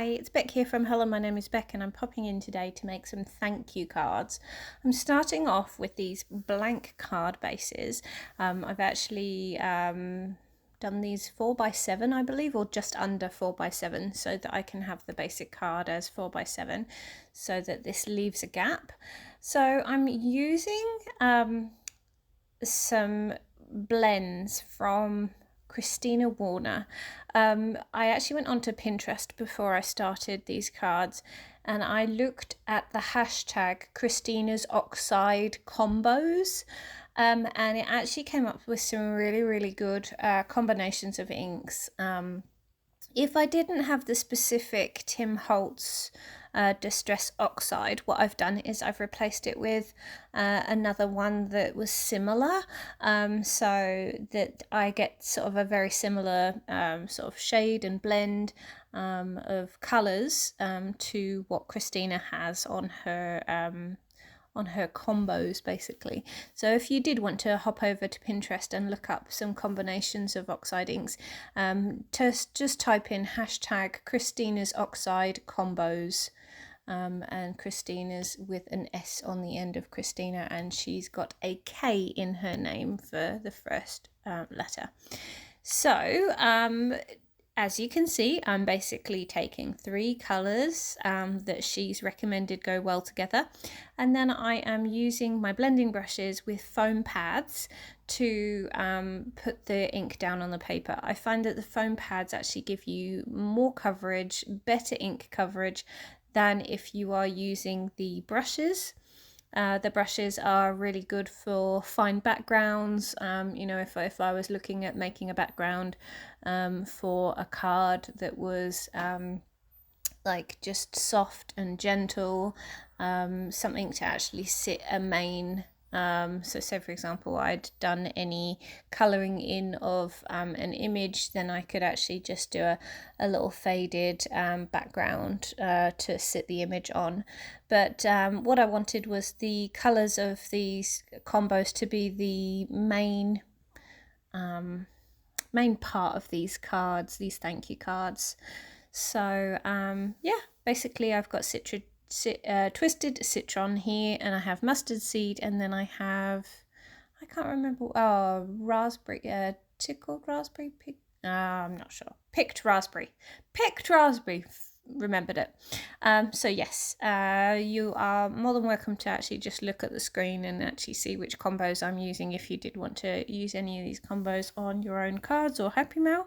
Hi, it's Beck here from Hello, my name is Beck and I'm popping in today to make some thank you cards. I'm starting off with these blank card bases. I've actually done these 4x7 I believe, or just under 4x7, so that I can have the basic card as 4x7 so that this leaves a gap. So I'm using some blends from Christina Warner. I actually went onto Pinterest before I started these cards and I looked at the hashtag Christina's Oxide combos. And it actually came up with some really good combinations of inks. If I didn't have the specific Tim Holtz Distress Oxide, what I've done is I've replaced it with another one that was similar, so that I get sort of a very similar sort of shade and blend of colours to what Christina has on her combos basically. So if you did want to hop over to Pinterest and look up some combinations of oxide inks, just type in hashtag Christina's Oxide combos, and Christina's with an S on the end of Christina, and she's got a K in her name for the first letter. So as you can see, I'm basically taking 3 colours that she's recommended go well together, and then I am using my blending brushes with foam pads to put the ink down on the paper. I find that the foam pads actually give you more coverage, better ink coverage than if you are using the brushes. The brushes are really good for fine backgrounds. If I was looking at making a background for a card that was like just soft and gentle, something to actually sit a main. So say for example I'd done any colouring in of an image, then I could actually just do a little faded background to sit the image on. But what I wanted was the colours of these combos to be the main part of these cards, these thank you cards. So basically I've got twisted citron here, and I have mustard seed, and then I have, I can't remember, raspberry, tickled raspberry, I'm not sure, picked raspberry, remembered it. So yes, you are more than welcome to actually just look at the screen and actually see which combos I'm using if you did want to use any of these combos on your own cards or Happy Mail.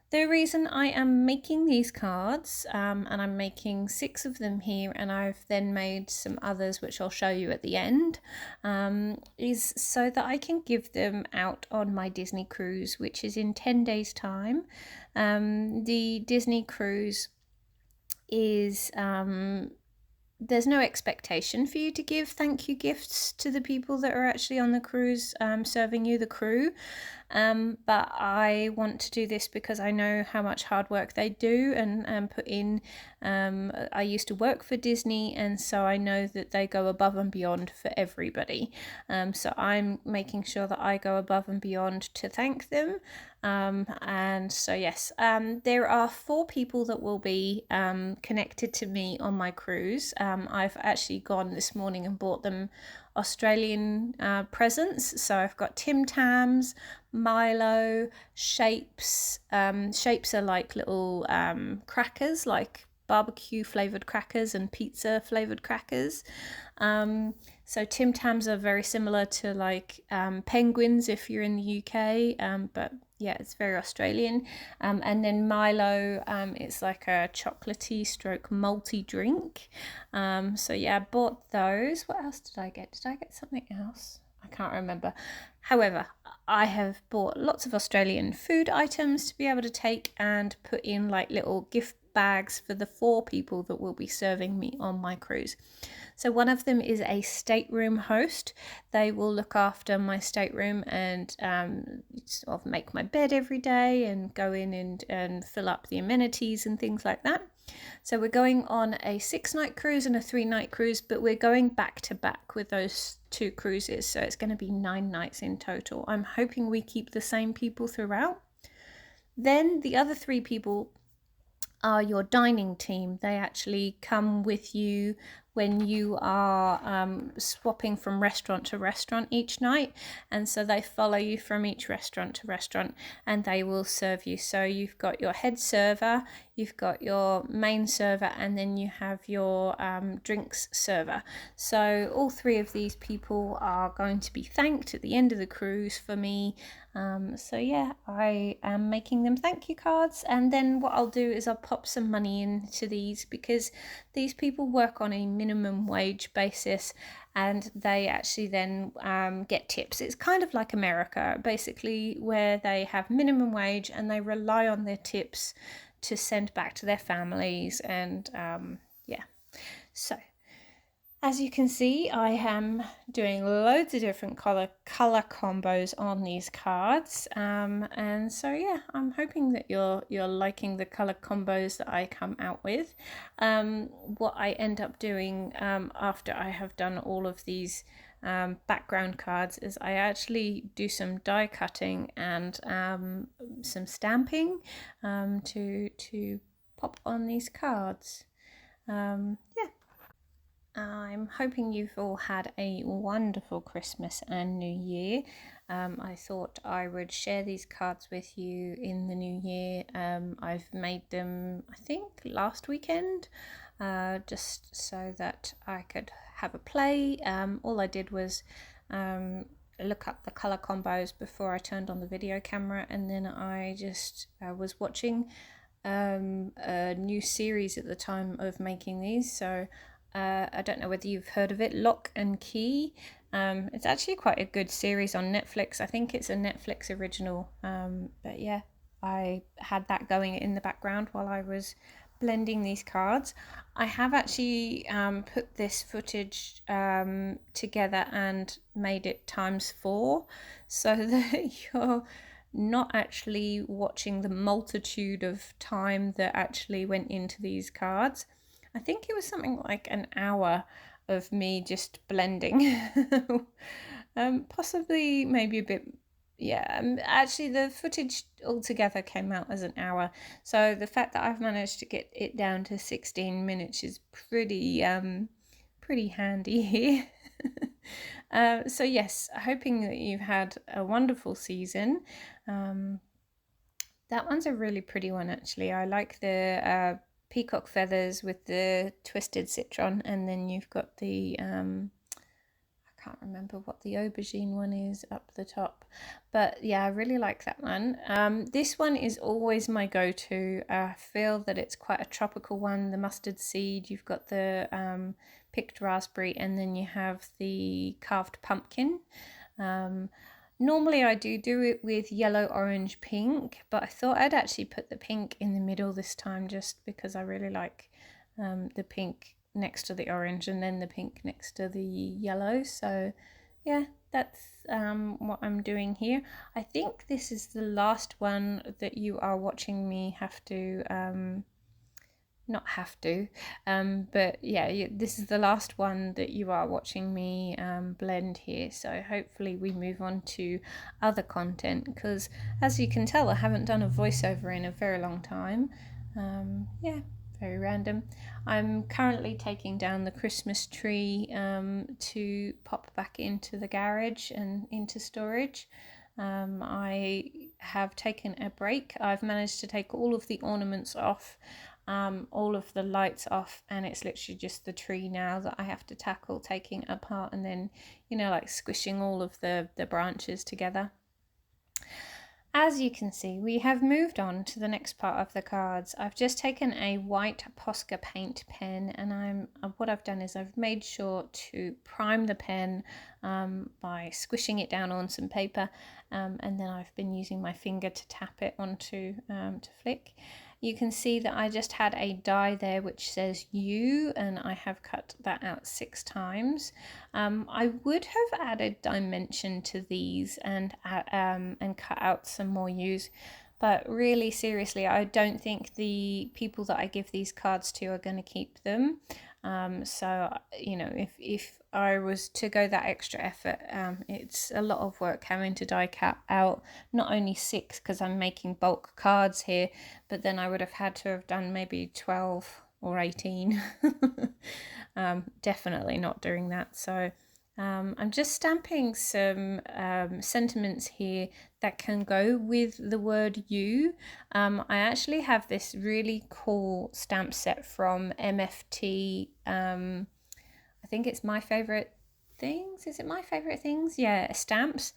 The reason I am making these cards, and I'm making 6 of them here, and I've then made some others which I'll show you at the end, is so that I can give them out on my Disney cruise, which is in 10 days time. The Disney cruise is there's no expectation for you to give thank you gifts to the people that are actually on the cruise serving you, the crew. But I want to do this because I know how much hard work they do and put in. I used to work for Disney, and so I know that they go above and beyond for everybody. So I'm making sure that I go above and beyond to thank them. And so yes, there are 4 people that will be connected to me on my cruise. I've actually gone this morning and bought them Australian presents. So I've got Tim Tams, Milo, Shapes. Shapes are like little crackers, like barbecue flavored crackers and pizza flavored crackers. So Tim Tams are very similar to like penguins if you're in the UK, but yeah, it's very Australian. And then Milo, it's like a chocolatey stroke malty drink. So yeah, I bought those. What else did I get? Did I get something else? I can't remember. However, I have bought lots of Australian food items to be able to take and put in like little gift bags for the 4 people that will be serving me on my cruise. So one of them is a stateroom host. They will look after my stateroom and sort of make my bed every day and go in and fill up the amenities and things like that. So we're going on a 6-night cruise and a 3-night cruise, but we're going back to back with those 2 cruises. So it's going to be 9 nights in total. I'm hoping we keep the same people throughout. Then the other 3 people are your dining team. They actually come with you when you are swapping from restaurant to restaurant each night, and so they follow you from each restaurant to restaurant and they will serve you. So you've got your head server, you've got your main server, and then you have your drinks server. So all three of these people are going to be thanked at the end of the cruise for me. So yeah, I am making them thank you cards, and then what I'll do is I'll pop some money into these because these people work on a minimum wage basis and they actually then get tips. It's kind of like America, basically, where they have minimum wage and they rely on their tips to send back to their families. And yeah, so as you can see, I am doing loads of different color combos on these cards, and so yeah, I'm hoping that you're liking the color combos that I come out with. What I end up doing after I have done all of these background cards is I actually do some die cutting and some stamping to pop on these cards. Yeah. I'm hoping you've all had a wonderful Christmas and New Year. I thought I would share these cards with you in the new year. I've made them, I think, last weekend, just so that I could have a play. All I did was look up the colour combos before I turned on the video camera, and then I just was watching a new series at the time of making these. So I don't know whether you've heard of it, Lock and Key. It's actually quite a good series on Netflix. I think it's a Netflix original. But yeah, I had that going in the background while I was blending these cards. I have actually put this footage together and made it ×4 so that you're not actually watching the multitude of time that actually went into these cards. I think it was something like an hour of me just blending. Possibly maybe a bit, yeah. Actually, the footage altogether came out as an hour. So the fact that I've managed to get it down to 16 minutes is pretty handy here. So yes, hoping that you've had a wonderful season. That one's a really pretty one, actually. I like the peacock feathers with the twisted citron, and then you've got the I can't remember what the aubergine one is up the top, but yeah, I really like that one. This one is always my go-to. I feel that it's quite a tropical one. The mustard seed, you've got the picked raspberry, and then you have the carved pumpkin. Normally I do it with yellow, orange, pink, but I thought I'd actually put the pink in the middle this time just because I really like the pink next to the orange and then the pink next to the yellow. So yeah, that's what I'm doing here. I think this is the last one that you are watching me have to not have to, but yeah, this is the last one that you are watching me blend here, so hopefully we move on to other content, because as you can tell I haven't done a voiceover in a very long time. Yeah, very random. I'm currently taking down the Christmas tree to pop back into the garage and into storage. I have taken a break. I've managed to take all of the ornaments off, all of the lights off, and it's literally just the tree now that I have to tackle taking apart, and then, you know, like squishing all of the branches together. As you can see, we have moved on to the next part of the cards. I've just taken a white Posca paint pen, and what I've done is I've made sure to prime the pen by squishing it down on some paper, and then I've been using my finger to tap it onto to flick. You can see that I just had a die there which says U, and I have cut that out 6 times. I would have added dimension to these and cut out some more U's, but really seriously, I don't think the people that I give these cards to are going to keep them. So you know, if I was to go that extra effort, it's a lot of work having to die cut out not only 6 because I'm making bulk cards here, but then I would have had to have done maybe 12 or 18. Definitely not doing that. So I'm just stamping some sentiments here that can go with the word you. I actually have this really cool stamp set from MFT. I think it's My Favorite Things. Is it My Favorite Things? Yeah, stamps.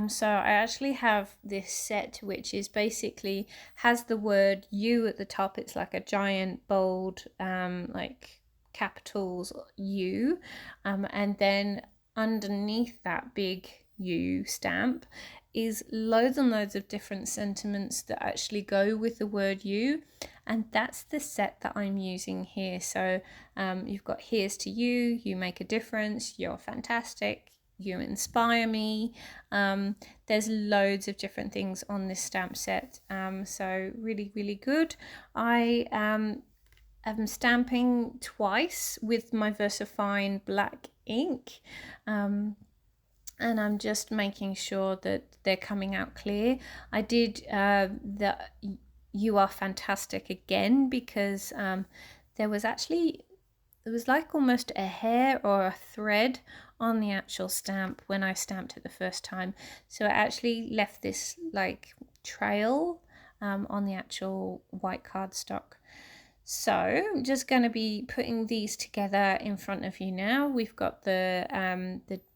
So I actually have this set which is basically has the word you at the top. It's like a giant bold like capitals U, and then underneath that big U stamp is loads and loads of different sentiments that actually go with the word you, and that's the set that I'm using here. So you've got here's to you, you make a difference, you're fantastic, you inspire me. There's loads of different things on this stamp set, so really, really good. I am stamping twice with my VersaFine black ink, and I'm just making sure that they're coming out clear. I did the You Are Fantastic again because there was like almost a hair or a thread on the actual stamp when I stamped it the first time, so it actually left this like trail on the actual white cardstock. So I'm just going to be putting these together in front of you now. We've got the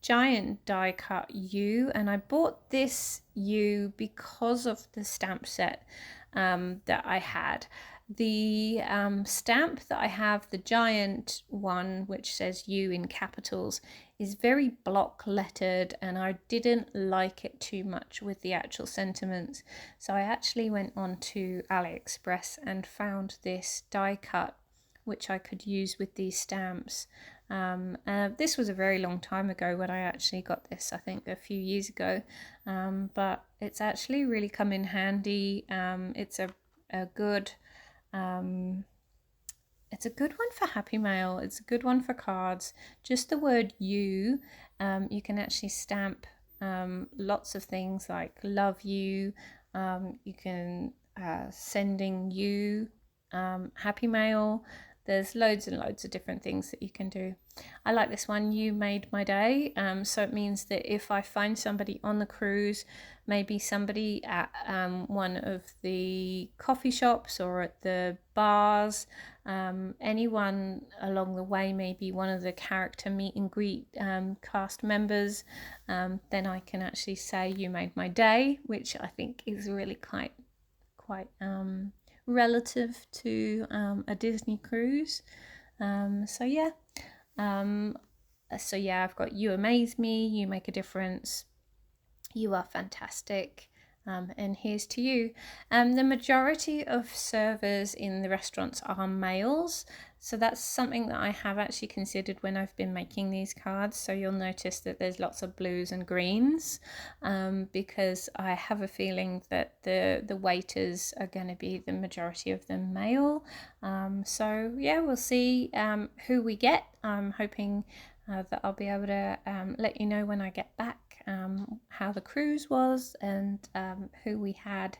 giant die cut U, and I bought this U because of the stamp set that I had. The stamp that I have, the giant one which says U in capitals, is very block lettered, and I didn't like it too much with the actual sentiments. So I actually went on to AliExpress and found this die cut which I could use with these stamps. This was a very long time ago when I actually got this, I think a few years ago, but it's actually really come in handy. It's a good it's a good one for Happy Mail. It's a good one for cards. Just the word you, you can actually stamp lots of things like love you. You can sending you, Happy Mail. There's loads and loads of different things that you can do. I like this one, You Made My Day. So it means that if I find somebody on the cruise, maybe somebody at one of the coffee shops or at the bars, anyone along the way, maybe one of the character meet and greet cast members, then I can actually say you made my day, which I think is really quite relative to a Disney cruise. So yeah, I've got You Amaze Me, You Make a Difference, You Are Fantastic, and Here's to You. The majority of servers in the restaurants are males, so that's something that I have actually considered when I've been making these cards. So you'll notice that there's lots of blues and greens, because I have a feeling that the waiters are going to be the majority of them male. So yeah, we'll see who we get. I'm hoping that I'll be able to let you know when I get back how the cruise was and who we had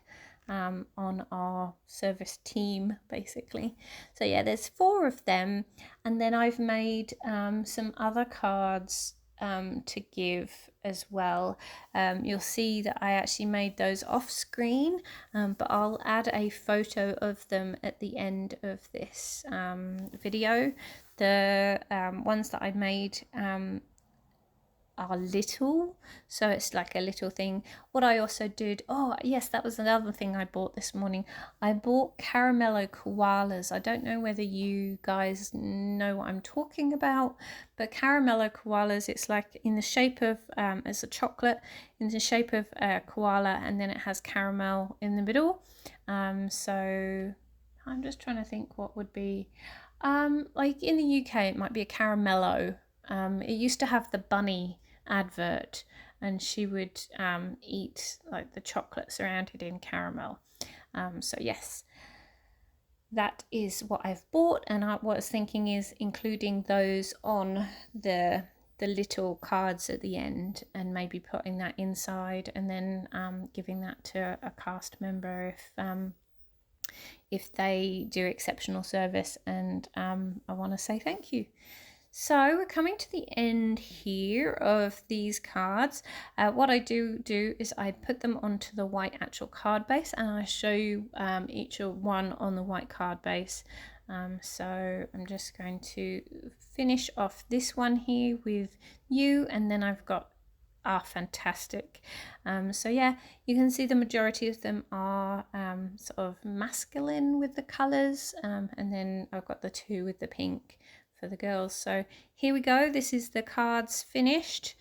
on our service team, basically. So yeah, there's 4 of them, and then I've made some other cards to give as well. You'll see that I actually made those off screen, but I'll add a photo of them at the end of this video. The ones that I made are little, so it's like a little thing. What I also did, oh yes, that was another thing I bought this morning. I bought caramello koalas. I don't know whether you guys know what I'm talking about, but caramello koalas, it's like in the shape of it's a chocolate in the shape of a koala, and then it has caramel in the middle. So I'm just trying to think what would be like in the UK it might be a caramello. It used to have the bunny advert, and she would eat like the chocolate surrounded in caramel. So yes, that is what I've bought, and what I was thinking is including those on the little cards at the end, and maybe putting that inside, and then giving that to a cast member if they do exceptional service, and I want to say thank you. So we're coming to the end here of these cards. What I do is I put them onto the white actual card base, and I show you each one on the white card base. So I'm just going to finish off this one here with you, and then I've got fantastic. So yeah, you can see the majority of them are sort of masculine with the colors, and then I've got the two with the pink for the girls. So here we go, this is the cards finished,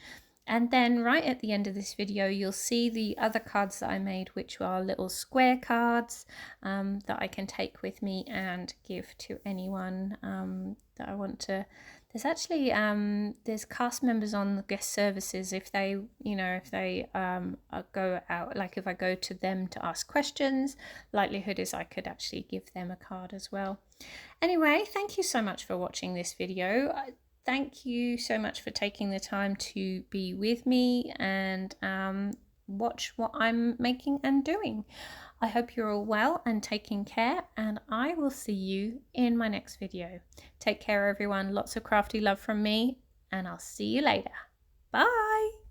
and then right at the end of this video you'll see the other cards that I made, which are little square cards that I can take with me and give to anyone that I want to. There's actually there's cast members on the guest services, if they go out, like if I go to them to ask questions, likelihood is I could actually give them a card as well. Anyway, thank you so much for watching this video. Thank you so much for taking the time to be with me and watch what I'm making and doing. I hope you're all well and taking care, and I will see you in my next video. Take care, everyone. Lots of crafty love from me, and I'll see you later. Bye.